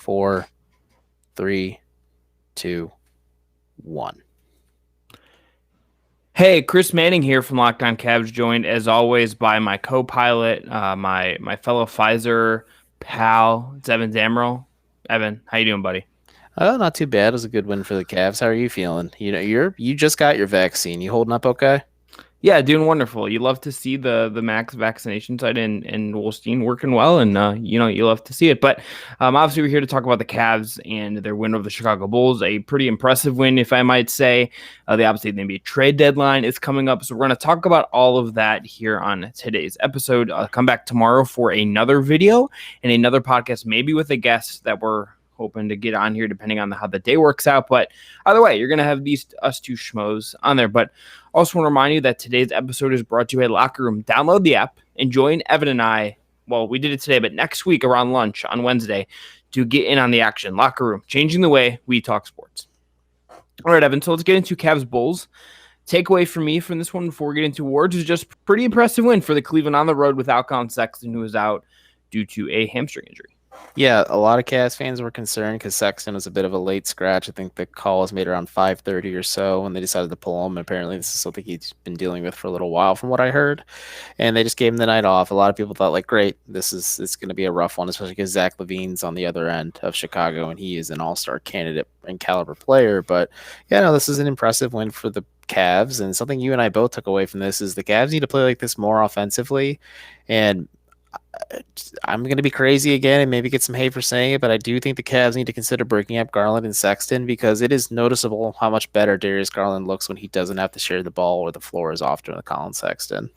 4, 3, 2, 1. Hey, Chris Manning here from Locked On Cavs, joined as always by my co-pilot, my fellow Pfizer pal, it's Evan Dammarell. Evan, how you doing, buddy? Oh, not too bad. It was a good win for the Cavs. How are you feeling? You just got your vaccine. You holding up okay? Yeah, doing wonderful. You love to see the max vaccination site in Wolstein working well, and you love to see it. But obviously, we're here to talk about the Cavs and their win over the Chicago Bulls. A pretty impressive win, if I might say. The NBA trade deadline is coming up, so we're going to talk about all of that here on today's episode. I'll come back tomorrow for another video and another podcast, maybe with a guest that we're hoping to get on here, depending on how the day works out. But either way, you're going to have us two schmoes on there. But also want to remind you that today's episode is brought to you by Locker Room. Download the app and join Evan and I. Well, we did it today, but next week around lunch on Wednesday to get in on the action. Locker Room, changing the way we talk sports. All right, Evan, so let's get into Cavs Bulls. Takeaway for me from this one before we get into awards is just pretty impressive win for the Cleveland on the road without Collin Sexton, who was out due to a hamstring injury. Yeah, a lot of Cavs fans were concerned because Sexton was a bit of a late scratch. I think the call was made around 5:30 or so when they decided to pull him. Apparently, this is something he's been dealing with for a little while, from what I heard. And they just gave him the night off. A lot of people thought, like, great, it's going to be a rough one, especially because Zach LaVine's on the other end of Chicago, and he is an all-star candidate and caliber player. But, yeah, no, this is an impressive win for the Cavs. And something you and I both took away from this is the Cavs need to play like this more offensively. And I'm going to be crazy again and maybe get some hate for saying it, but I do think the Cavs need to consider breaking up Garland and Sexton because it is noticeable how much better Darius Garland looks when he doesn't have to share the ball or the floor as often with Collin Sexton.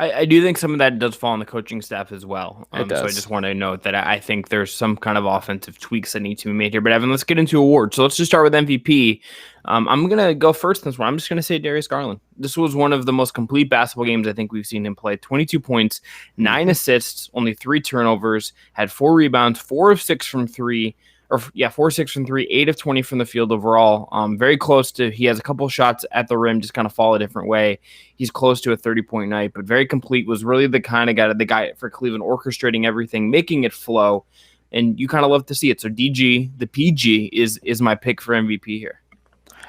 I do think some of that does fall on the coaching staff as well. It does. So I just want to note that I think there's some kind of offensive tweaks that need to be made here. But Evan, let's get into awards. So let's just start with MVP. I'm going to go first in this one. I'm just going to say Darius Garland. This was one of the most complete basketball games I think we've seen him play. 22 points, 9 assists, only 3 turnovers, had 4 rebounds, 4 of 6 from 3. 4 of 6 from 3, 8 of 20 from the field overall. Very close to, he has a couple shots at the rim, just kind of fall a different way. He's close to a 30-point night, but very complete, was really the kind of guy, the guy for Cleveland, orchestrating everything, making it flow, and you kind of love to see it. So DG, the PG, is my pick for MVP here.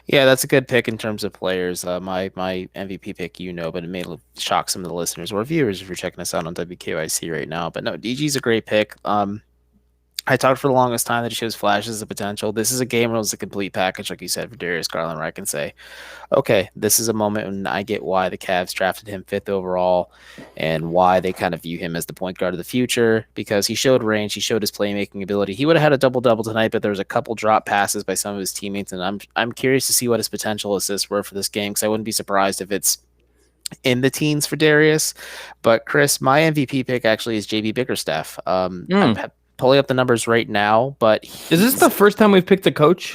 Yeah, that's a good pick in terms of players. My MVP pick, but it may shock some of the listeners or viewers if you're checking us out on WKYC right now. But no, DG's a great pick. I talked for the longest time that he shows flashes of potential. This is a game where it was a complete package, like you said, for Darius Garland, where I can say, okay, this is a moment when I get why the Cavs drafted him 5th overall and why they kind of view him as the point guard of the future, because he showed range, he showed his playmaking ability. He would have had a double-double tonight, but there was a couple drop passes by some of his teammates, and I'm curious to see what his potential assists were for this game, because I wouldn't be surprised if it's in the teens for Darius. But Chris, my MVP pick actually is JB Bickerstaff. I'm pulling up the numbers right now, but is this the first time we've picked a coach?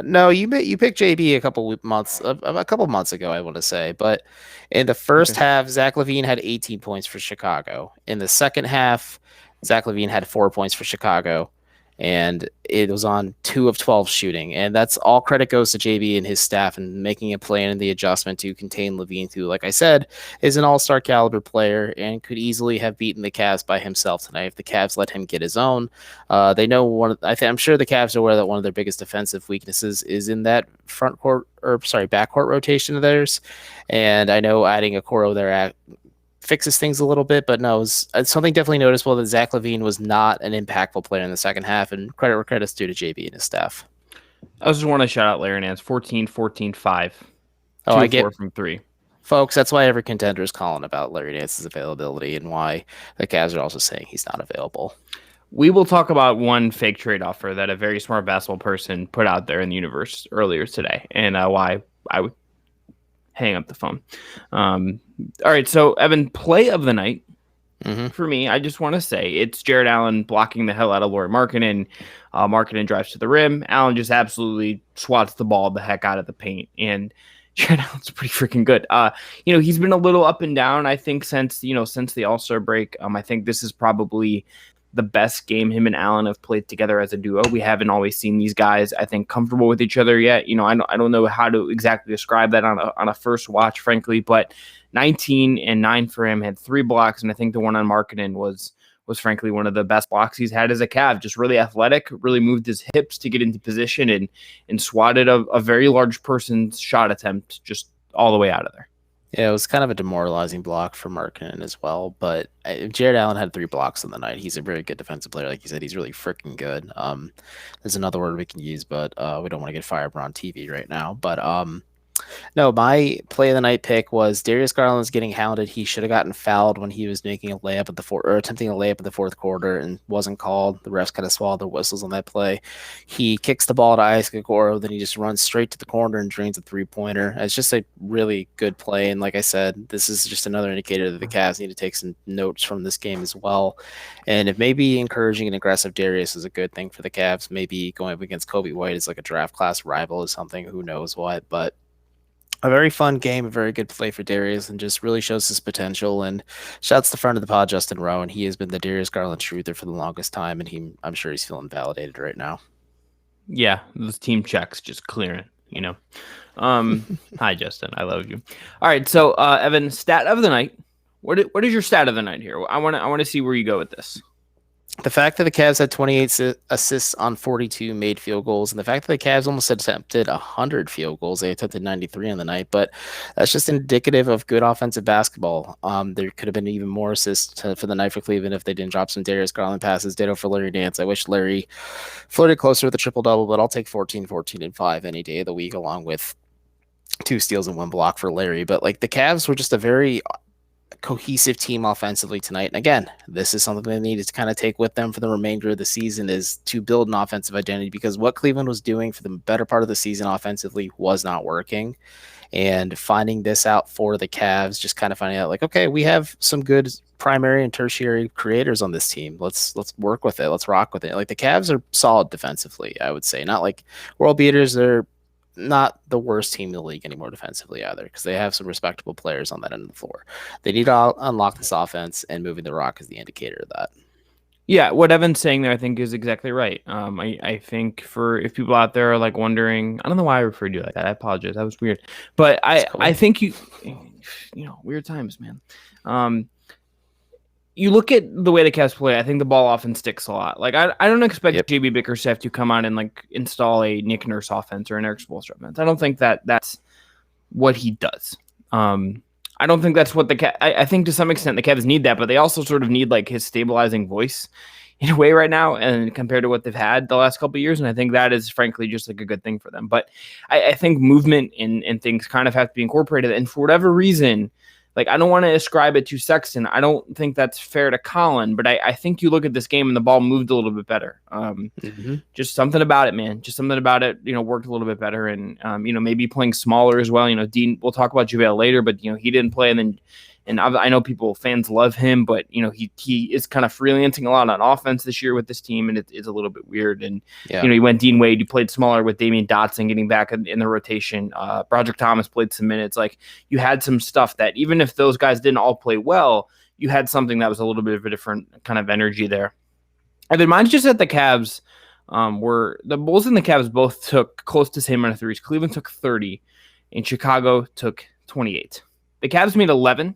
No, you picked JB a couple months ago, I want to say. But in the first half, Zach LaVine had 18 points for Chicago. In the second half, Zach LaVine had 4 points for Chicago, and it was on 2 of 12 shooting. And that's all credit goes to JB and his staff and making a plan and the adjustment to contain LaVine, who, like I said, is an all-star caliber player and could easily have beaten the Cavs by himself tonight if the Cavs let him get his own. They know I'm sure the Cavs are aware that one of their biggest defensive weaknesses is in that backcourt rotation of theirs. And I know adding a Okoro there fixes things a little bit, but no, it's something definitely noticeable that Zach LaVine was not an impactful player in the second half, and credit where credit's due to JB and his staff. I just want to shout out Larry Nance, 14, 14, 5. Oh, I get 4 from 3. Folks, that's why every contender is calling about Larry Nance's availability and why the Cavs are also saying he's not available. We will talk about one fake trade offer that a very smart basketball person put out there in the universe earlier today, and why I would hang up the phone. All right, so Evan, play of the night for me, I just want to say it's Jarrett Allen blocking the hell out of Lauri Markkanen. Markkanen drives to the rim. Allen just absolutely swats the ball the heck out of the paint, and Jarrett Allen's pretty freaking good. He's been a little up and down, I think, since the All-Star break. I think this is probably the best game him and Allen have played together as a duo. We haven't always seen these guys, I think, comfortable with each other yet. I don't know how to exactly describe that on a first watch, frankly, but 19 and 9 for him, had 3 blocks, and I think the one on Markkanen was was frankly one of the best blocks he's had as a Cav. Just really athletic, really moved his hips to get into position and swatted a very large person's shot attempt just all the way out of there. Yeah, it was kind of a demoralizing block for Markkanen as well, but Jarrett Allen had 3 blocks on the night. He's a very good defensive player. Like you said, he's really freaking good. There's another word we can use, but we don't want to get fired on TV right now. But no, my play of the night pick was Darius Garland was getting hounded. He should have gotten fouled when he was making a layup at attempting a layup in the fourth quarter and wasn't called. The refs kind of swallowed their whistles on that play. He kicks the ball to Isaac Okoro, then he just runs straight to the corner and drains a 3-pointer. It's just a really good play. And like I said, this is just another indicator that the Cavs need to take some notes from this game as well. And if maybe encouraging an aggressive Darius is a good thing for the Cavs, maybe going up against Kobe White is like a draft class rival or something, who knows what, but a very fun game, a very good play for Darius, and just really shows his potential. And shouts to friend of the pod, Justin Rowe, and he has been the Darius Garland truther for the longest time, and I'm sure he's feeling validated right now. Yeah, those team checks just clearing, you know. Hi, Justin, I love you. All right, so Evan, stat of the night. What is your stat of the night here? I want to see where you go with this. The fact that the Cavs had 28 assists on 42 made field goals, and the fact that the Cavs almost attempted 100 field goals, they attempted 93 on the night, but that's just indicative of good offensive basketball. There could have been even more assists for the night for Cleveland if they didn't drop some Darius Garland passes. Ditto for Larry Nance. I wish Larry flirted closer with a triple-double, but I'll take 14, 14, and 5 any day of the week, along with 2 steals and 1 block for Larry. But like the Cavs were just a very cohesive team offensively tonight. And again, this is something they need to kind of take with them for the remainder of the season, is to build an offensive identity, because what Cleveland was doing for the better part of the season offensively was not working. And finding this out for the Cavs, just kind of finding out like, okay, we have some good primary and tertiary creators on this team. Let's work with it. Let's rock with it. Like the Cavs are solid defensively, I would say. Not like world beaters. They're not the worst team in the league anymore defensively either, because they have some respectable players on that end of the floor. They need to unlock this offense, and moving the rock is the indicator of that. Yeah, what Evan's saying there, I think, is exactly right. I think if people out there are like wondering, I don't know why I referred to you like that. I apologize. That was weird. But cool. I think weird times, man. You look at the way the Cavs play, I think the ball often sticks a lot. Like I don't expect JB Bickerstaff to come out and like install a Nick Nurse offense or an Eric Spoelstra offense. I don't think that's what he does. I don't think that's what I think to some extent the Cavs need that, but they also sort of need like his stabilizing voice in a way right now, and compared to what they've had the last couple of years. And I think that is frankly just like a good thing for them. But I think movement and things kind of have to be incorporated. And for whatever reason, like, I don't want to ascribe it to Sexton. I don't think that's fair to Collin, but I think you look at this game and the ball moved a little bit better. Just something about it, man. Just something about it, worked a little bit better. And, maybe playing smaller as well. Dean, we'll talk about JaVale later, but, he didn't play. And I know fans love him, but, he is kind of freelancing a lot on offense this year with this team, and it's a little bit weird. And, he went Dean Wade, you played smaller with Damian Dotson getting back in the rotation. Broderick Thomas played some minutes. Like, you had some stuff that even if those guys didn't all play well, you had something that was a little bit of a different kind of energy there. And then mine's just that the Cavs were the Bulls and the Cavs both took close to the same amount of threes. Cleveland took 30 and Chicago took 28. The Cavs made 11.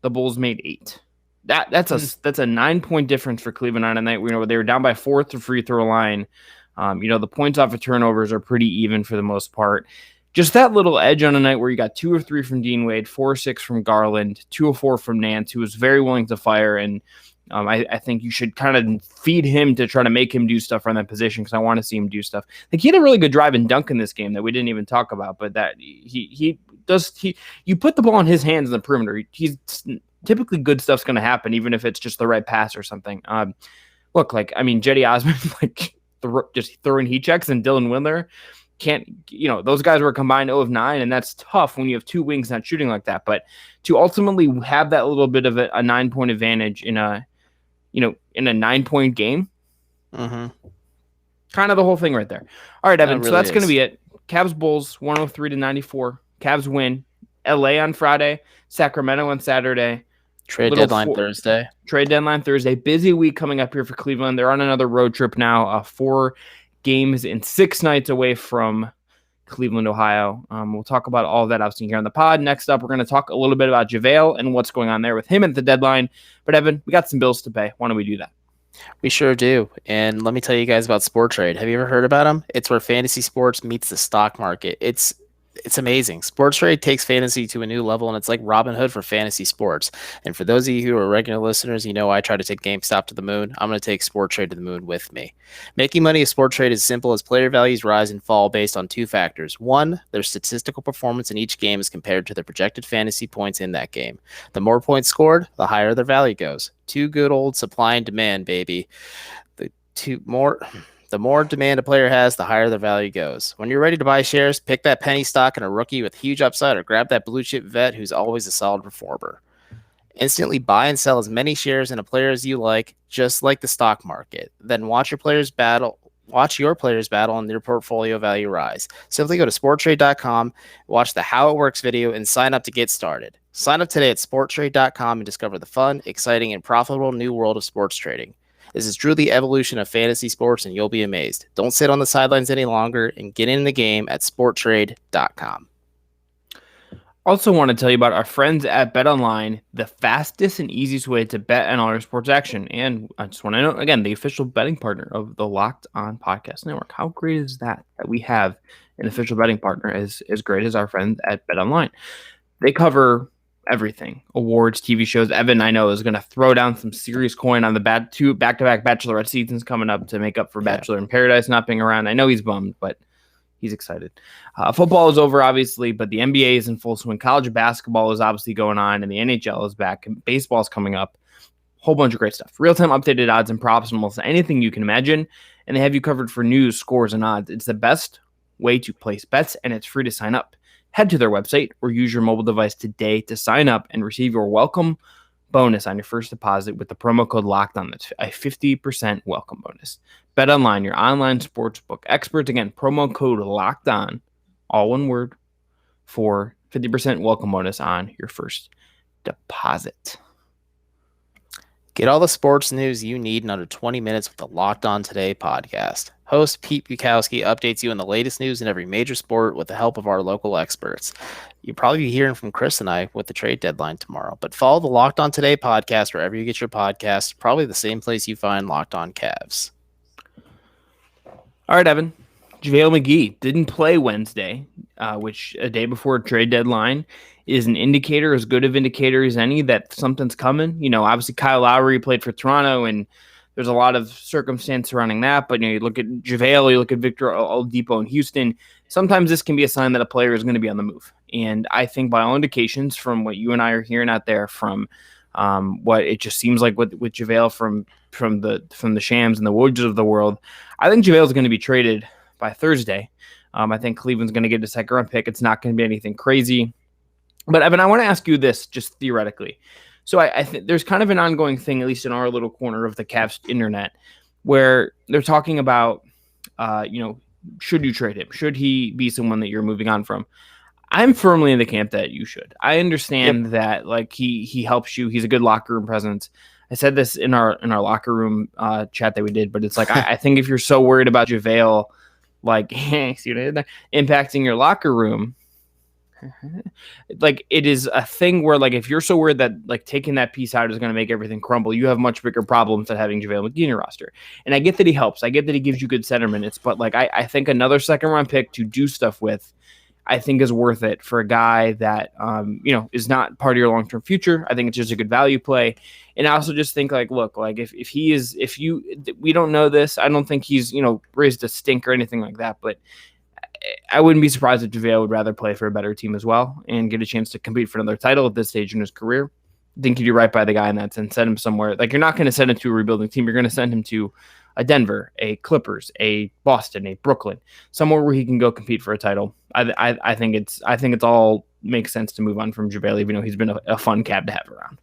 The Bulls made 8. That's a 9-point difference for Cleveland on a night where they were down by 4 at the free throw line. The points off of turnovers are pretty even for the most part. Just that little edge on a night where you got 2 or 3 from Dean Wade, 4 or 6 from Garland, 2 or 4 from Nance, who was very willing to fire. And I think you should kind of feed him to try to make him do stuff on that position, because I want to see him do stuff. Like, he had a really good drive and dunk in this game that we didn't even talk about, but that you put the ball in his hands in the perimeter. He's typically good stuff's going to happen, even if it's just the right pass or something. Jetty Osman, just throwing heat checks, and Dylan Windler can't, those guys were combined 0 of 9, and that's tough when you have 2 wings not shooting like that. But to ultimately have that little bit of a 9-point advantage in a 9-point game, kind of the whole thing right there. All right, Evan, so that's going to be it. Cavs Bulls 103-94. Cavs win. LA on Friday, Sacramento on Saturday. Trade deadline Thursday. Busy week coming up here for Cleveland. They're on another road trip now. 4 games in 6 nights away from Cleveland, Ohio. We'll talk about all of that obviously here on the pod. Next up, we're going to talk a little bit about JaVale and what's going on there with him at the deadline. But Evan, we got some bills to pay. Why don't we do that? We sure do. And let me tell you guys about Sport Trade. Have you ever heard about them? It's where fantasy sports meets the stock market. It's amazing. Sports Trade takes fantasy to a new level, and it's like Robin Hood for fantasy sports. And for those of you who are regular listeners, you know I try to take GameStop to the moon. I'm going to take Sport Trade to the moon with me. Making money with Sport Trade is simple as player values rise and fall based on two factors. One, their statistical performance in each game is compared to their projected fantasy points in that game. The more points scored, the higher their value goes. Two good old supply and demand, baby. The more demand a player has, the higher their value goes. When you're ready to buy shares, pick that penny stock in a rookie with huge upside or grab that blue chip vet who's always a solid performer. Instantly buy and sell as many shares in a player as you like, just like the stock market. Then watch your players battle and their portfolio value rise. Simply go to sporttrade.com, watch the How It Works video, and sign up to get started. Sign up today at sporttrade.com and discover the fun, exciting, and profitable new world of sports trading. This is truly the evolution of fantasy sports, and you'll be amazed. Don't sit on the sidelines any longer and get in the game at sporttrade.com. Also want to tell you about our friends at BetOnline, the fastest and easiest way to bet on all your sports action. And I just want to note, again, the official betting partner of the Locked On Podcast Network. How great is that we have an official betting partner as great as our friends at BetOnline? They cover everything. Awards, TV shows. Evan, I know, is going to throw down some serious coin on the two back-to-back Bachelorette seasons coming up to make up for Bachelor in Paradise not being around. I know he's bummed, but he's excited. Football is over, obviously, but the NBA is in full swing. College basketball is obviously going on, and the NHL is back. And baseball is coming up. Whole bunch of great stuff. Real-time updated odds and props from almost anything you can imagine, and they have you covered for news, scores, and odds. It's the best way to place bets, and it's free to sign up. Head to their website or use your mobile device today to sign up and receive your welcome bonus on your first deposit with the promo code LOCKEDON. That's a 50% welcome bonus. BetOnline, your online sportsbook experts. Again, promo code LOCKEDON, all one word, for 50% welcome bonus on your first deposit. Get all the sports news you need in under 20 minutes with the Locked On Today podcast. Host Pete Bukowski updates you on the latest news in every major sport with the help of our local experts. You'll probably be hearing from Chris and I with the trade deadline tomorrow, but follow the Locked On Today podcast wherever you get your podcasts, probably the same place you find Locked On Cavs. All right, Evan. JaVale McGee didn't play Wednesday, which a day before trade deadline is an indicator, as good of indicator as any, that something's coming. You know, obviously Kyle Lowry played for Toronto, and there's a lot of circumstance surrounding that. But you look at JaVale, you look at Victor Oladipo in Houston. Sometimes this can be a sign that a player is going to be on the move. And I think by all indications, from what you and I are hearing out there, from what it just seems like with JaVale from the Shams and the Woods of the world, I think JaVale is going to be traded by Thursday. I think Cleveland's going to get a second-round pick. It's not going to be anything crazy. But, Evan, I want to ask you this just theoretically. So I think there's kind of an ongoing thing, at least in our little corner of the Cavs internet, where they're talking about, should you trade him? Should he be someone that you're moving on from? I'm firmly in the camp that you should. I understand that, like, he helps you. He's a good locker room presence. I said this in our locker room chat that we did, but it's like I think if you're so worried about JaVale, like, see what I did there? Impacting your locker room, like, it is a thing where, like, if you're so worried that, like, taking that piece out is going to make everything crumble, you have much bigger problems than having JaVale McGee in your roster. And I get that he helps. I get that he gives you good center minutes, but, like, I think another second-round pick to do stuff with, I think is worth it for a guy that, is not part of your long-term future. I think it's just a good value play. And I also just think, like, look, like, we don't know this. I don't think he's, raised a stink or anything like that, but I wouldn't be surprised if JaVale would rather play for a better team as well and get a chance to compete for another title at this stage in his career. I think you do right by the guy in that sense. Send him somewhere. Like, you're not going to send him to a rebuilding team. You're going to send him to a Denver, a Clippers, a Boston, a Brooklyn, somewhere where he can go compete for a title. I think it's all makes sense to move on from JaVale, even though he's been a fun Cav to have around.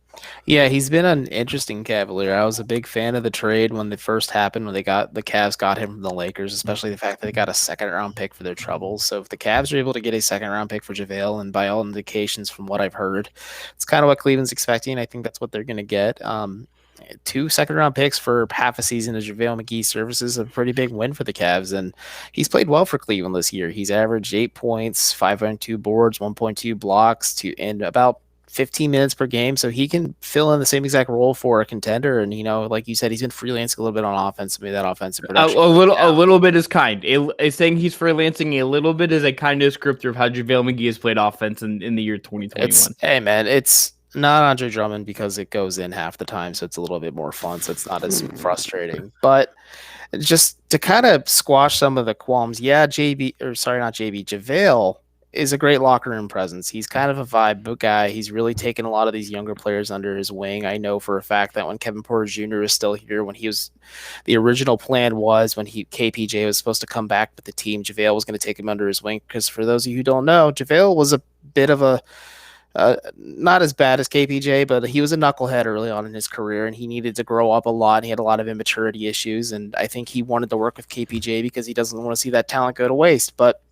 Yeah, he's been an interesting Cavalier. I was a big fan of the trade when it first happened, when the Cavs got him from the Lakers, especially the fact that they got a second-round pick for their troubles. So if the Cavs are able to get a second-round pick for JaVale, and by all indications from what I've heard, it's kind of what Cleveland's expecting. I think that's what they're going to get. 2 second-round picks for half a season of JaVale McGee services, a pretty big win for the Cavs, and he's played well for Cleveland this year. He's averaged 8 points, 5.2 boards, 1.2 blocks, and about 15 minutes per game, so he can fill in the same exact role for a contender. And like you said, he's been freelancing a little bit on offense. Maybe that offensive production. A little bit is kind. Saying he's freelancing a little bit is a kind of descriptor of how JaVale McGee has played offense in the year 2021. Hey man, it's not Andre Drummond because it goes in half the time, so it's a little bit more fun. So it's not as frustrating, but just to kind of squash some of the qualms. Yeah, JaVale is a great locker room presence. He's kind of a vibe guy. He's really taken a lot of these younger players under his wing. I know for a fact that when Kevin Porter Jr. was still here, the original plan was when KPJ was supposed to come back with the team, JaVale was going to take him under his wing. Because for those of you who don't know, JaVale was a bit of a not as bad as KPJ, but he was a knucklehead early on in his career, and he needed to grow up a lot. And he had a lot of immaturity issues, and I think he wanted to work with KPJ because he doesn't want to see that talent go to waste. But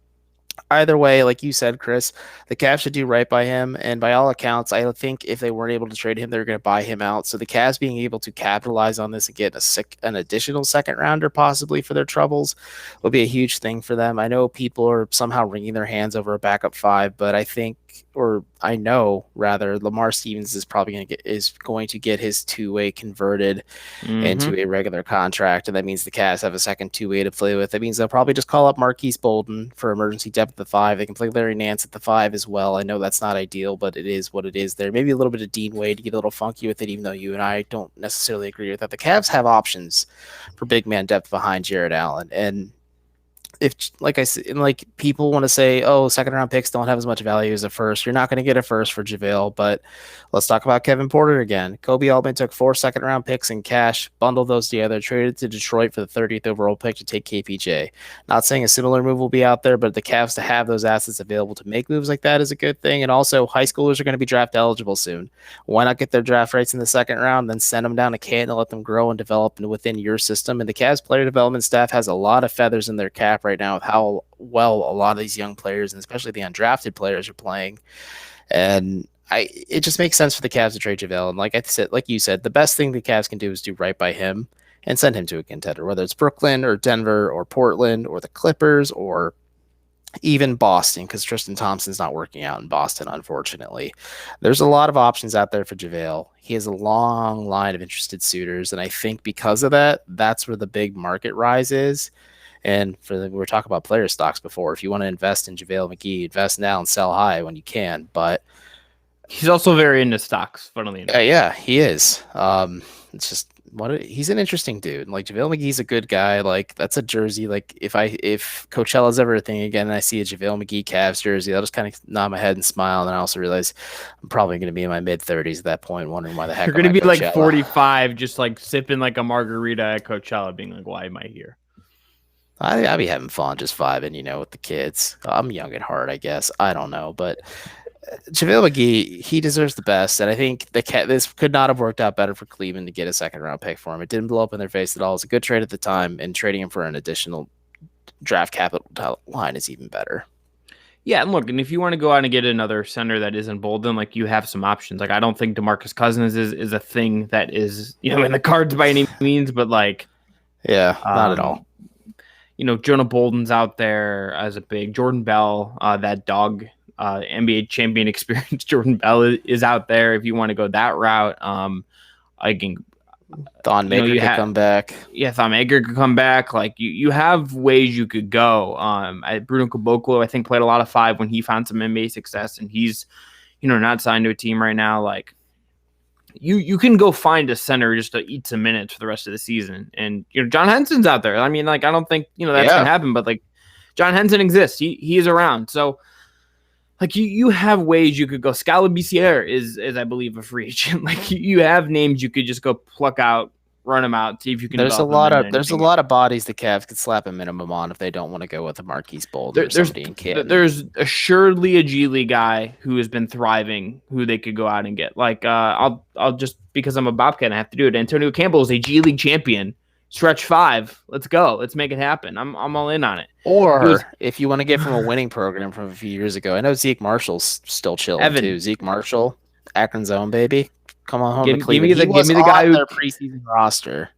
either way, like you said, Chris, the Cavs should do right by him. And by all accounts, I think if they weren't able to trade him, they're going to buy him out. So the Cavs being able to capitalize on this and get an additional second rounder possibly for their troubles will be a huge thing for them. I know people are somehow wringing their hands over a backup 5, but I know Lamar Stevens is probably going to get his 2-way converted into a regular contract, and that means the Cavs have a second 2-way to play with. That means they'll probably just call up Marquise Bolden for emergency depth at the 5. They can play Larry Nance at the 5 as well. I know that's not ideal, but it is what it is there. Maybe a little bit of Dean Wade to get a little funky with it, even though you and I don't necessarily agree with that. The Cavs have options for big man depth behind Jarrett Allen, and if, like I said, like people want to say, oh, second round picks don't have as much value as a first. You're not going to get a first for JaVale, but let's talk about Kevin Porter again. Kobe Altman took 4 second round picks in cash, bundled those together, traded to Detroit for the 30th overall pick to take KPJ. Not saying a similar move will be out there, but the Cavs to have those assets available to make moves like that is a good thing. And also, high schoolers are going to be draft eligible soon. Why not get their draft rights in the second round, then send them down to Canton and let them grow and develop within your system? And the Cavs player development staff has a lot of feathers in their cap right now with how well a lot of these young players, and especially the undrafted players, are playing. And it just makes sense for the Cavs to trade JaVale. And like you said, the best thing the Cavs can do is do right by him and send him to a contender, whether it's Brooklyn or Denver or Portland or the Clippers or even Boston, because Tristan Thompson's not working out in Boston, unfortunately. There's a lot of options out there for JaVale. He has a long line of interested suitors, and I think because of that, that's where the big market rise is. And we were talking about player stocks before. If you want to invest in JaVale McGee, invest now and sell high when you can. But he's also very into stocks, funnily enough. Yeah, he is. It's just he's an interesting dude. Like JaVale McGee's a good guy. Like that's a jersey. Like if Coachella's ever a thing again, and I see a JaVale McGee Cavs jersey, I'll just kind of nod my head and smile. And then I also realize I'm probably going to be in my mid-30s at that point, wondering why the heck you're going to be like 45, just like sipping like a margarita at Coachella, being like, "Why am I here?" I'd be having fun, just vibing, with the kids. I'm young at heart, I guess. I don't know, but JaVale McGee, he deserves the best, and I think this could not have worked out better for Cleveland to get a second-round pick for him. It didn't blow up in their face at all. It was a good trade at the time, and trading him for an additional draft capital line is even better. Yeah, and look, and if you want to go out and get another center that isn't Bolden, like you have some options. Like I don't think DeMarcus Cousins is a thing that is in the cards by any means, but like not at all. Jonah Bolden's out there as a big. Jordan Bell, that dog, NBA champion experience. Jordan Bell is out there if you want to go that route. I can. Thon Maker could come back. Yeah, Thon Maker could come back. Like you have ways you could go. Bruno Caboclo, I think, played a lot of 5 when he found some NBA success, and he's, not signed to a team right now. Like you can go find a center just to eat some minutes for the rest of the season. And John Henson's out there. I mean, like I don't think that's gonna happen, but like John Henson exists. He is around. So like you have ways you could go. Scalabissiere is I believe a free agent. Like you have names you could just go pluck out, run them out, see if you can. There's a lot of bodies the Cavs could slap a minimum on if they don't want to go with a Marquise Bolden or somebody in Canton. There's assuredly a G League guy who has been thriving who they could go out and get. Like I'll just, because I'm a Bobcat, I have to do it. Antonio Campbell is a G League champion. Stretch 5. Let's go. Let's make it happen. I'm all in on it. Or if you want to get from a winning program from a few years ago, I know Zeke Marshall's still chilling too. Zeke Marshall, Akron's own baby. come on home Give to me Cleveland. He was the on guy who their preseason roster.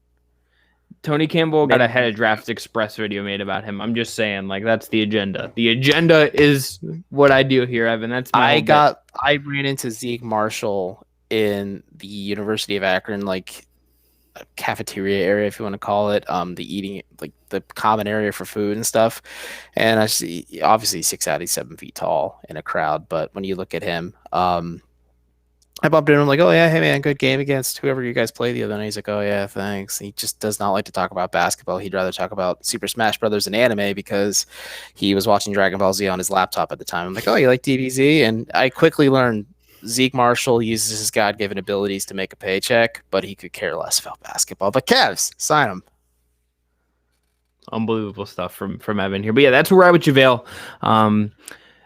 Tony Campbell got a Head of Draft Express video made about him. I'm just saying, like, that's the agenda. The agenda is what I do here, Evan. That's my I ran into Zeke Marshall in the University of Akron, like cafeteria area, if you want to call it, the eating, like the common area for food and stuff. And I see, obviously, 6'8", he's 7 feet tall in a crowd, but when you look at him, I bumped into him like, oh yeah, hey man, good game against whoever you guys played the other night. He's like, oh yeah, thanks. He just does not like to talk about basketball. He'd rather talk about Super Smash Brothers and anime because he was watching Dragon Ball Z on his laptop at the time. I'm like, oh, you like DBZ? And I quickly learned Zeke Marshall uses his God-given abilities to make a paycheck, but he could care less about basketball. But Cavs, sign him. Unbelievable stuff from Evan here. But yeah, that's where we're at with JaVale.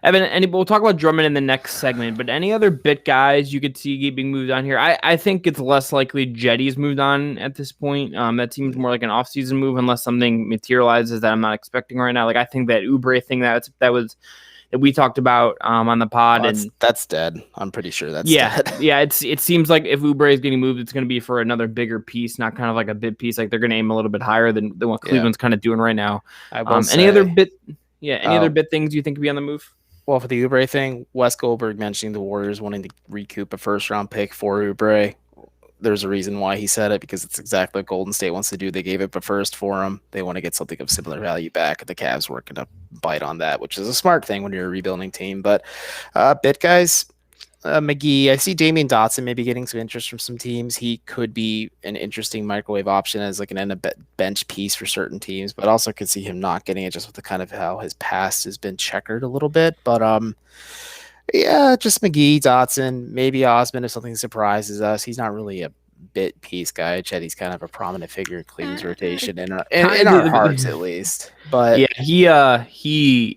Evan, we'll talk about Drummond in the next segment, but any other bit guys you could see being moved on here? I think it's less likely Jetty's moved on at this point. That seems more like an off-season move unless something materializes that I'm not expecting right now. Like I think that Oubre thing that we talked about on the pod, and that's dead. I'm pretty sure that's dead. Yeah. It seems like if Oubre is getting moved, it's going to be for another bigger piece, not kind of like a bit piece. Like they're going to aim a little bit higher than what Cleveland's kind of doing right now. Any other bit things you think could be on the move? Well, for the Oubre thing, Wes Goldberg mentioning the Warriors wanting to recoup a first-round pick for Oubre. There's a reason why he said it, because it's exactly what Golden State wants to do. They gave up a first for him. They want to get something of similar value back. The Cavs were going to bite on that, which is a smart thing when you're a rebuilding team. But bit guys, McGee, I see Damian Dotson maybe getting some interest from some teams. He could be an interesting microwave option as like an end of bench piece for certain teams, but also could see him not getting it just with the kind of how his past has been checkered a little bit. But yeah, just McGee, Dotson, maybe Osman if something surprises us. He's not really a bit piece guy. Chetty's kind of a prominent figure in Cleveland's rotation in our hearts at least. But yeah, he's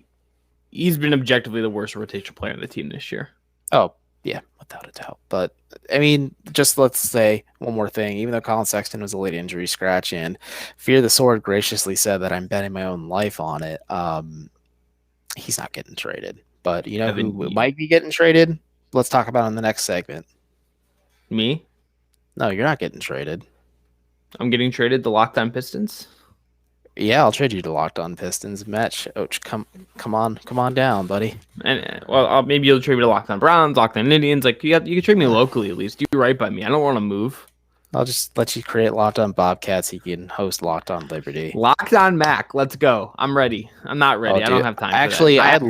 been objectively the worst rotation player on the team this year. Oh, yeah, without a doubt. But, I mean, just let's say one more thing. Even though Collin Sexton was a late injury scratch and Fear the Sword graciously said that I'm betting my own life on it, he's not getting traded. But you know who might be getting traded? Let's talk about in the next segment. Me? No, you're not getting traded. I'm getting traded to Locked On Pistons? Yeah, I'll trade you to Locked On Pistons. Match, come on down, buddy. And maybe you'll trade me to Locked On Browns, Locked On Indians. Like you can trade me locally at least. Do right by me. I don't want to move. I'll just let you create Locked On Bobcats. So you can host Locked On Liberty. Locked On Mac. Let's go. I'm ready. I'm not ready. I don't have time. Actually, for that. I'd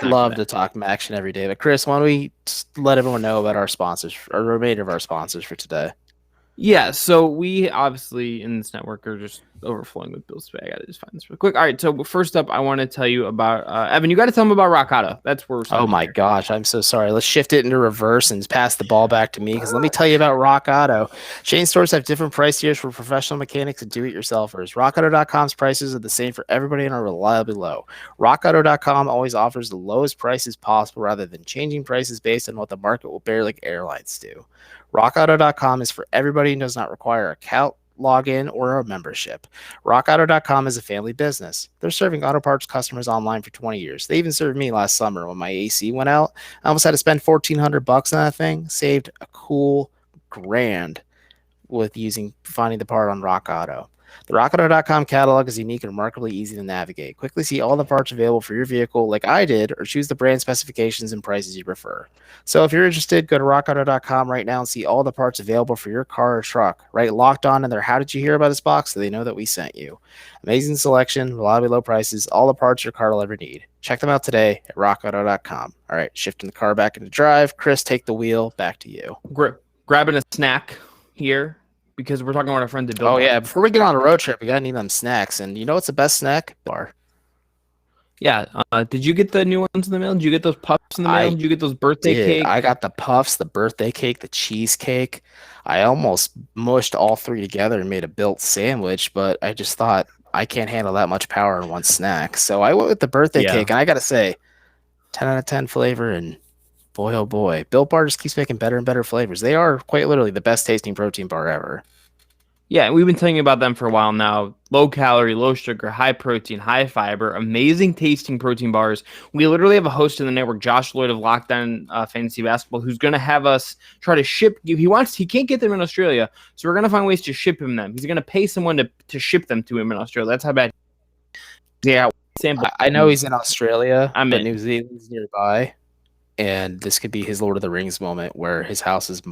love to talk action every day. But Chris, why don't we let everyone know about our sponsors, or the remainder of our sponsors for today? Yeah, so we obviously in this network are just overflowing with bills today. I got to just find this real quick. All right, so first up, I want to tell you about Evan. You got to tell them about Rock Auto. That's where we're starting. Oh my gosh, I'm so sorry. Let's shift it into reverse and pass the ball back to me, because let me tell you about Rock Auto. Chain stores have different price tiers for professional mechanics and do-it-yourselfers. RockAuto.com's prices are the same for everybody and are reliably low. RockAuto.com always offers the lowest prices possible rather than changing prices based on what the market will bear like airlines do. RockAuto.com is for everybody and does not require an account, login, or a membership. RockAuto.com is a family business. They're serving auto parts customers online for 20 years. They even served me last summer when my AC went out. I almost had to spend $1,400 on that thing. Saved a cool $1,000 with finding the part on Rock Auto. The RockAuto.com catalog is unique and remarkably easy to navigate. Quickly see all the parts available for your vehicle like I did, or choose the brand specifications and prices you prefer. So if you're interested, go to RockAuto.com right now and see all the parts available for your car or truck. Right, Locked On in their How Did You Hear About This box so they know that we sent you. Amazing selection, reliably low prices, all the parts your car will ever need. Check them out today at RockAuto.com. All right, shifting the car back into drive. Chris, take the wheel. Back to you. Grabbing a snack here, because we're talking about our friend at Bill. Oh, yeah. Before we get on a road trip, we got to need them snacks. And you know what's the best snack? Bar. Yeah. Did you get the new ones in the mail? Did you get those puffs in the mail? Did you get those birthday cake? I got the puffs, the birthday cake, the cheesecake. I almost mushed all three together and made a built sandwich, but I just thought I can't handle that much power in one snack. So I went with the birthday cake, and I got to say, 10 out of 10 flavor, and boy, oh boy, Built Bar just keeps making better and better flavors. They are quite literally the best tasting protein bar ever. Yeah, we've been telling you about them for a while now. Low calorie, low sugar, high protein, high fiber, amazing tasting protein bars. We literally have a host in the network, Josh Lloyd of Locked On Fantasy Basketball, who's going to have us try to ship. He can't get them in Australia, so we're going to find ways to ship him them. He's going to pay someone to ship them to him in Australia. That's how bad. Yeah, sample. I know he's in Australia, I'm but in. New Zealand's nearby, and this could be his Lord of the Rings moment where his house is,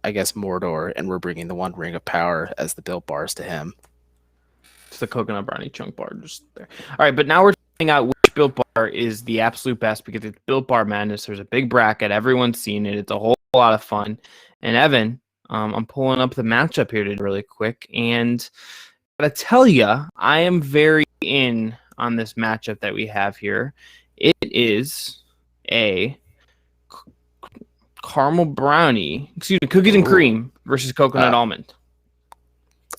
I guess, Mordor, and we're bringing the One Ring of Power as the built bars to him. It's the coconut brownie chunk bar just there. All right, but now we're finding out which Built Bar is the absolute best because it's Built Bar Madness. There's a big bracket. Everyone's seen it. It's a whole lot of fun. And Evan, I'm pulling up the matchup here today really quick. And I gotta tell you, I am very in on this matchup that we have here. It is a caramel brownie, cookies and cream versus coconut almond.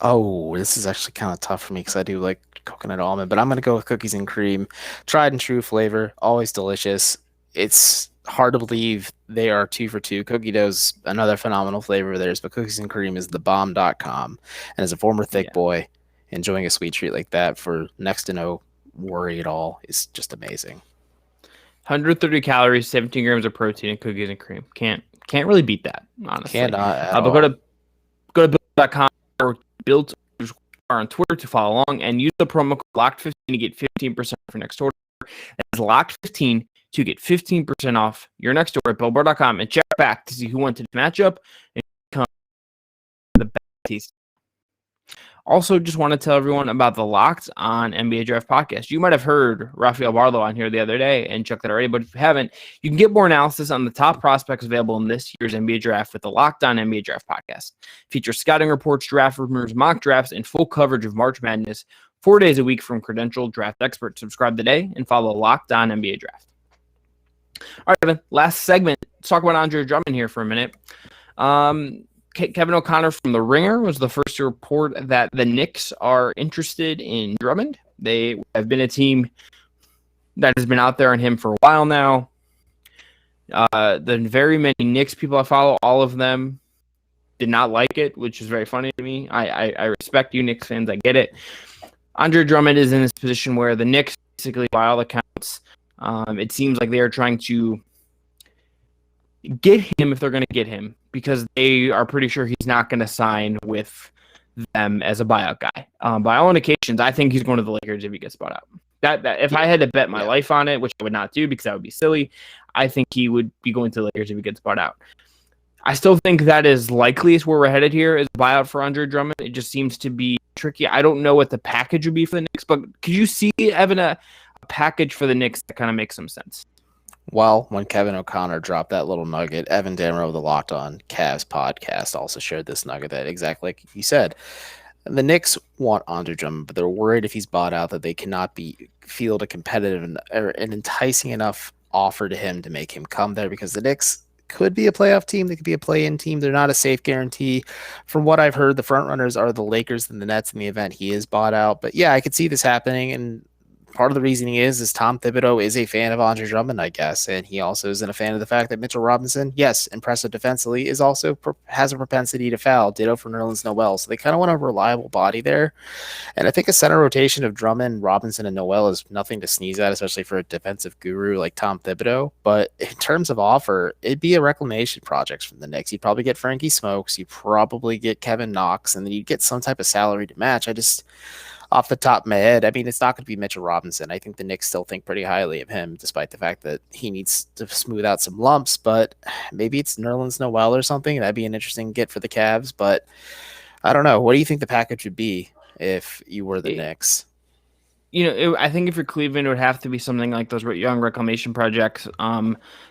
Oh, this is actually kind of tough for me because I do like coconut almond, but I'm going to go with cookies and cream. Tried and true flavor, always delicious. It's hard to believe they are 2 for 2. Cookie dough's another phenomenal flavor of theirs, but cookies and cream is the bomb.com. And as a former thick boy, enjoying a sweet treat like that for next to no worry at all is just amazing. 130 calories, 17 grams of protein, and cookies and cream. Can't really beat that, honestly. Cannot at but all. go to build.com or build on Twitter to follow along and use the promo code LOCKED15 to get 15% for next order. That's LOCKED15 to get 15% off your next order at billboard.com and check back to see who won today's matchup and become the best. Also, just want to tell everyone about the Locked On NBA Draft podcast. You might have heard Rafael Barlow on here the other day and checked that already, but if you haven't, you can get more analysis on the top prospects available in this year's NBA Draft with the Locked On NBA Draft podcast. Features scouting reports, draft rumors, mock drafts, and full coverage of March Madness 4 days a week from credentialed draft experts. Subscribe today and follow Locked On NBA Draft. All right, Evan, last segment. Let's talk about Andre Drummond here for a minute. Kevin O'Connor from The Ringer was the first to report that the Knicks are interested in Drummond. They have been a team that has been out there on him for a while now. The very many Knicks people I follow, all of them did not like it, which is very funny to me. I respect you Knicks fans. I get it. Andre Drummond is in this position where the Knicks, basically, by all accounts, it seems like they are trying to get him if they're going to get him because they are pretty sure he's not going to sign with them as a buyout guy. By all indications, I think he's going to the Lakers if he gets bought out. That if I had to bet my life on it, which I would not do because that would be silly, I think he would be going to the Lakers if he gets bought out. I still think that is likely is where we're headed here is a buyout for Andre Drummond. It just seems to be tricky. I don't know what the package would be for the Knicks, but could you see, Evan, a package for the Knicks that kind of makes some sense? Well, when Kevin O'Connor dropped that little nugget, Evan Dammarell of the Locked On Cavs podcast also shared this nugget that exactly like you said. The Knicks want Andre Drummond, but they're worried if he's bought out that they cannot field a competitive or an enticing enough offer to him to make him come there because the Knicks could be a playoff team. They could be a play-in team. They're not a safe guarantee. From what I've heard, the front runners are the Lakers and the Nets in the event he is bought out. But yeah, I could see this happening, and part of the reasoning is Tom Thibodeau is a fan of Andre Drummond, I guess, and he also isn't a fan of the fact that Mitchell Robinson, yes, impressive defensively, is also has a propensity to foul. Ditto for Nerlens Noel, so they kind of want a reliable body there. And I think a center rotation of Drummond, Robinson, and Noel is nothing to sneeze at, especially for a defensive guru like Tom Thibodeau. But in terms of offer, it'd be a reclamation project from the Knicks. You'd probably get Frankie Smokes, you'd probably get Kevin Knox, and then you'd get some type of salary to match. Off the top of my head, I mean, it's not going to be Mitchell Robinson. I think the Knicks still think pretty highly of him, despite the fact that he needs to smooth out some lumps. But maybe it's Nerlens Noel or something. That'd be an interesting get for the Cavs. But I don't know. What do you think the package would be if you were the Knicks? I think if you're Cleveland, it would have to be something like those young reclamation projects.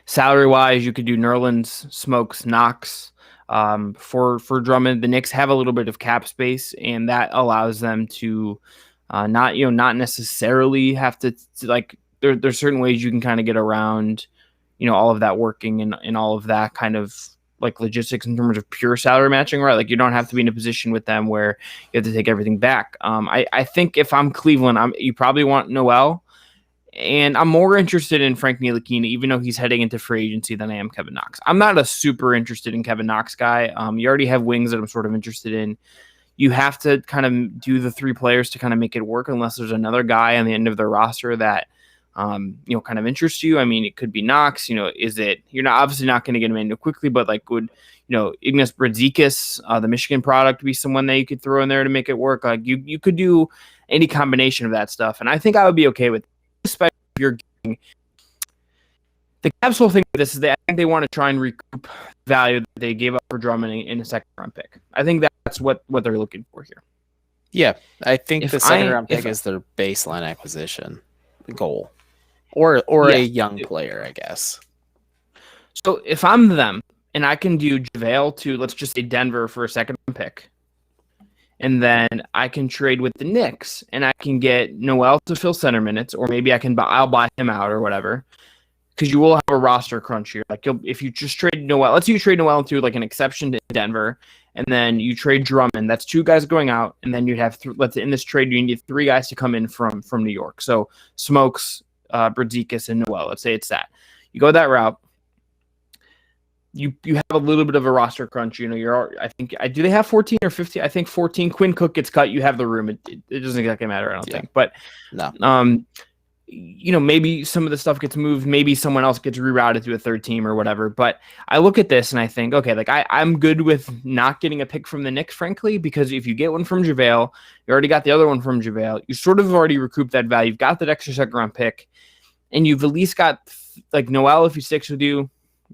Salary-wise, you could do Nerlens, Smokes, Knox. For Drummond, the Knicks have a little bit of cap space, and that allows them to not necessarily have to like. There's certain ways you can kind of get around, all of that working and all of that kind of like logistics in terms of pure salary matching, right? Like you don't have to be in a position with them where you have to take everything back. I think if I'm Cleveland, you probably want Noel. And I'm more interested in Frank Ntilikina, even though he's heading into free agency, than I am Kevin Knox. I'm not a super interested in Kevin Knox guy. You already have wings that I'm sort of interested in. you have to kind of do the 3 players to kind of make it work, unless there's another guy on the end of the roster that kind of interests you. I mean, it could be Knox. You're not obviously not going to get him in quickly, but like would Ignas Brazdeikis, the Michigan product, be someone that you could throw in there to make it work? Like you could do any combination of that stuff, and I think I would be okay with it, especially if you're getting the Cavs. Whole thing with this is I think they want to try and recoup value that they gave up for Drummond in a second round pick. I think that's what they're looking for here. Yeah, I think the second round pick is their baseline acquisition goal, or a young player, I guess. So if I'm them and I can do JaVale to, let's just say, Denver for a second round pick, and then I can trade with the Knicks and I can get Noel to fill center minutes, or maybe I'll buy him out or whatever, because you will have a roster crunch here. Like if you just trade Noel, let's say you trade Noel into like an exception to Denver, and then you trade Drummond. That's 2 guys going out, and then you'd have in this trade you need 3 guys to come in from New York. So Smokes, Brazdeikis, and Noel. Let's say it's that. You go that route. You have a little bit of a roster crunch. Do they have 14 or 15? I think 14. Quinn Cook gets cut. You have the room. It doesn't exactly matter, I don't think. But no. Maybe some of the stuff gets moved. Maybe someone else gets rerouted to a third team or whatever. But I look at this and I think, okay, like I'm good with not getting a pick from the Knicks, frankly, because if you get one from JaVale, you already got the other one from JaVale. You sort of already recouped that value. You've got that extra second round pick, and you've at least got like Noel, if he sticks with you,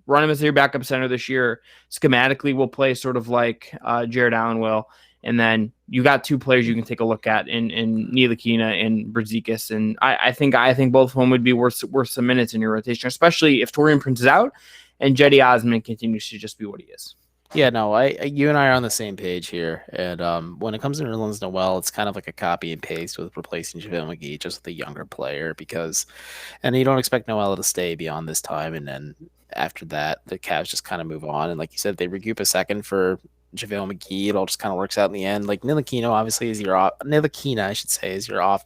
run him as your backup center this year. Schematically, will play sort of like Jarrett Allen will. And then you got 2 players you can take a look at in Ntilikina and Brazdeikis. And I think both of them would be worth some minutes in your rotation, especially if Taurean Prince is out and Cedi Osman continues to just be what he is. Yeah, no, you and I are on the same page here. And when it comes to Nerlens Noel, it's kind of like a copy and paste with replacing JaVale McGee just with a younger player, and you don't expect Noel to stay beyond this time. And then after that, the Cavs just kind of move on. And like you said, they recoup a second for JaVale McGee. It all just kind of works out in the end. Like Ntilikina, obviously, is your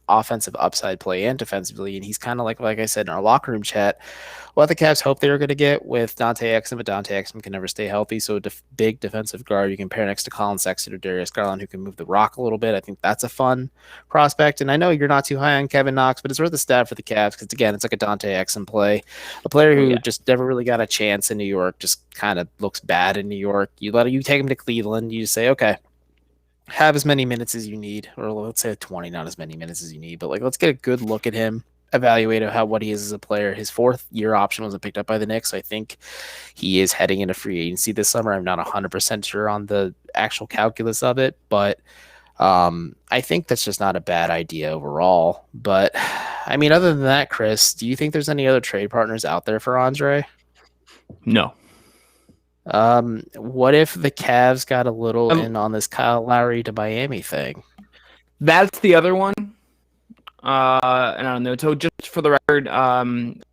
offensive upside play and defensively, and he's kind of like I said in our locker room chat, what the Cavs hoped they were going to get with Dante Exum, but Dante Exum can never stay healthy, so big defensive guard you can pair next to Collin Sexton or Darius Garland, who can move the rock a little bit. I think that's a fun prospect, and I know you're not too high on Kevin Knox, but it's worth a stab for the Cavs, because again, it's like a Dante Exum play, a player who just never really got a chance in New York, just kind of looks bad in New York. You take him to Cleveland, you say, okay, have as many minutes as you need, or let's say 20, not as many minutes as you need, but like let's get a good look at him, evaluate what he is as a player. His 4th-year option wasn't picked up by the Knicks, so I think he is heading into free agency this summer. I'm not 100% sure on the actual calculus of it, but I think that's just not a bad idea overall. But I mean, other than that, Chris, do you think there's any other trade partners out there for Andre? No. What if the Cavs got a little in on this Kyle Lowry to Miami thing? That's the other one. And I don't know. So just for the record,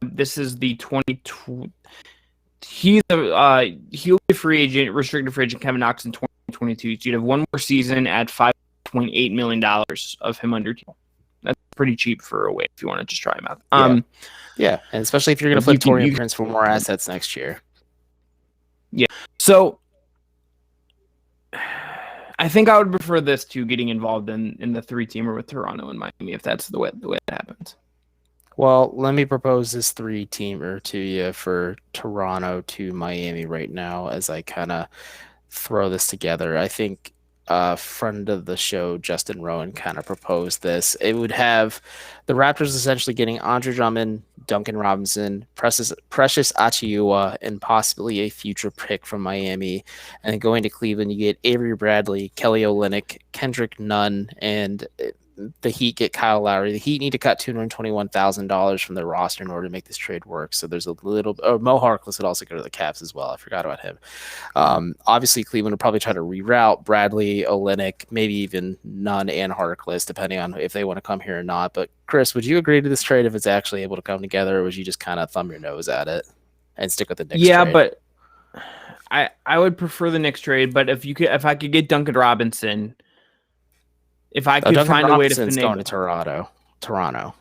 this is the 2020. He'll be free agent, restricted free agent Kevin Knox in 2022. So you'd have one more season at $5.8 million of him under deal. That's pretty cheap for a way if you want to just try him out. Yeah, and especially if you're going to flip Taurean Prince for more assets next year. Yeah. So I think I would prefer this to getting involved in the 3-teamer with Toronto and Miami, if that's the way it happens. Well, let me propose this 3-teamer to you for Toronto to Miami right now as I kind of throw this together. I think a friend of the show, Justin Rowan, kind of proposed this. It would have the Raptors essentially getting Andre Drummond, Duncan Robinson, Precious Achiuwa, and possibly a future pick from Miami. And then going to Cleveland, you get Avery Bradley, Kelly Olynyk, Kendrick Nunn, and the Heat get Kyle Lowry. The Heat need to cut $221,000 from their roster in order to make this trade work. So there's a little. Mo Harkless would also go to the Cavs as well. I forgot about him. Obviously, Cleveland would probably try to reroute Bradley, Olynyk, maybe even Nunn and Harkless, depending on if they want to come here or not. But Chris, would you agree to this trade if it's actually able to come together, or would you just kind of thumb your nose at it and stick with the Knicks? Yeah, trade? But I would prefer the Knicks trade. But if I could get Duncan Robinson. If I could find a way to going to Toronto.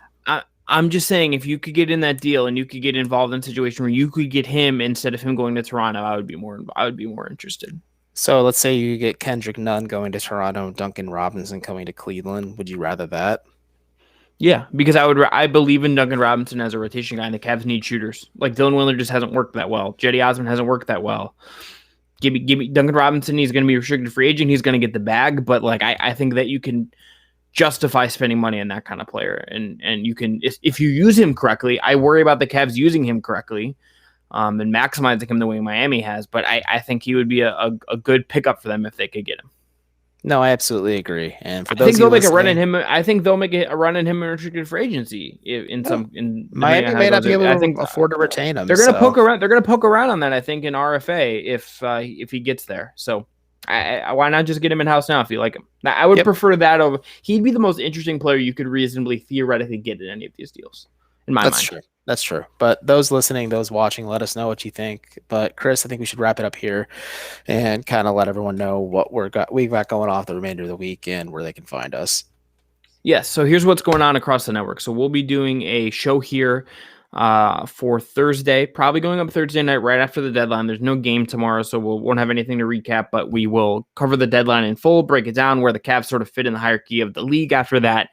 I'm just saying, if you could get in that deal and you could get involved in a situation where you could get him instead of him going to Toronto, I would be more interested. So let's say you get Kendrick Nunn going to Toronto, Duncan Robinson coming to Cleveland. Would you rather that? Yeah, because I believe in Duncan Robinson as a rotation guy, and the Cavs need shooters. Like Dylan Windler just hasn't worked that well. Jetty Osman hasn't worked that well. Give me Duncan Robinson. He's going to be a restricted free agent. He's going to get the bag, but like I think that you can justify spending money on that kind of player, and you can if you use him correctly. I worry about the Cavs using him correctly, and maximizing him the way Miami has. But I think he would be a good pickup for them if they could get him. No, I absolutely agree. And for I those think of they'll you make a listening, run at him. I think they'll make a run at him in restricted free agency Miami may not be able I to think afford to retain him. they're going to poke around. They're going to poke around on that. I think in RFA if he gets there. So why not just get him in house now if you like him? I would prefer that over. He'd be the most interesting player you could reasonably theoretically get in any of these deals. In my mind, true. That's true. But those listening, those watching, let us know what you think. But Chris, I think we should wrap it up here and kind of let everyone know what we've got going off the remainder of the week and where they can find us. Yes. So here's what's going on across the network. So we'll be doing a show here for Thursday, probably going up Thursday night right after the deadline. There's no game tomorrow, so we won't have anything to recap, but we will cover the deadline in full, break it down where the Cavs sort of fit in the hierarchy of the league after that.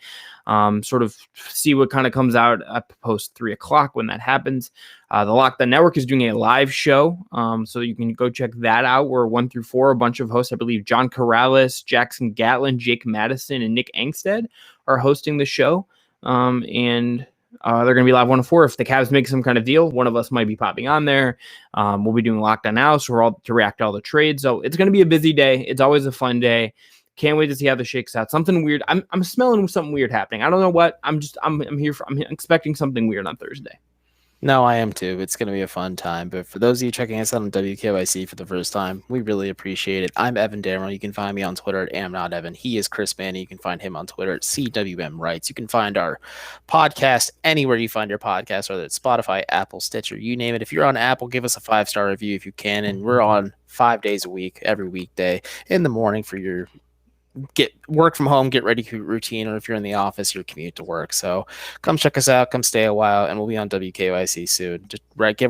Sort of see what kind of comes out post 3:00 when that happens. The Lockdown Network is doing a live show, so you can go check that out. We're 1 through 4, a bunch of hosts. I believe John Corrales, Jackson Gatlin, Jake Madison, and Nick Angstead are hosting the show, and they're going to be live 1 to 4. If the Cavs make some kind of deal, one of us might be popping on there. We'll be doing Lockdown Now, so we're all to react to all the trades. So it's going to be a busy day. It's always a fun day. Can't wait to see how this shakes out. Something weird. I'm smelling something weird happening. I don't know what. I'm expecting something weird on Thursday. No, I am too. It's going to be a fun time. But for those of you checking us out on WKYC for the first time, we really appreciate it. I'm Evan Dammarell. You can find me on Twitter at amnotevan. He is Chris Manning. You can find him on Twitter at CWMWrites. You can find our podcast anywhere you find your podcast, whether it's Spotify, Apple, Stitcher, you name it. If you're on Apple, give us a 5-star review if you can. And we're on 5 days a week, every weekday in the morning for your get work from home, get ready routine, or if you're in the office, your commute to work. So come check us out, come stay a while, and we'll be on WKYC soon. Just give our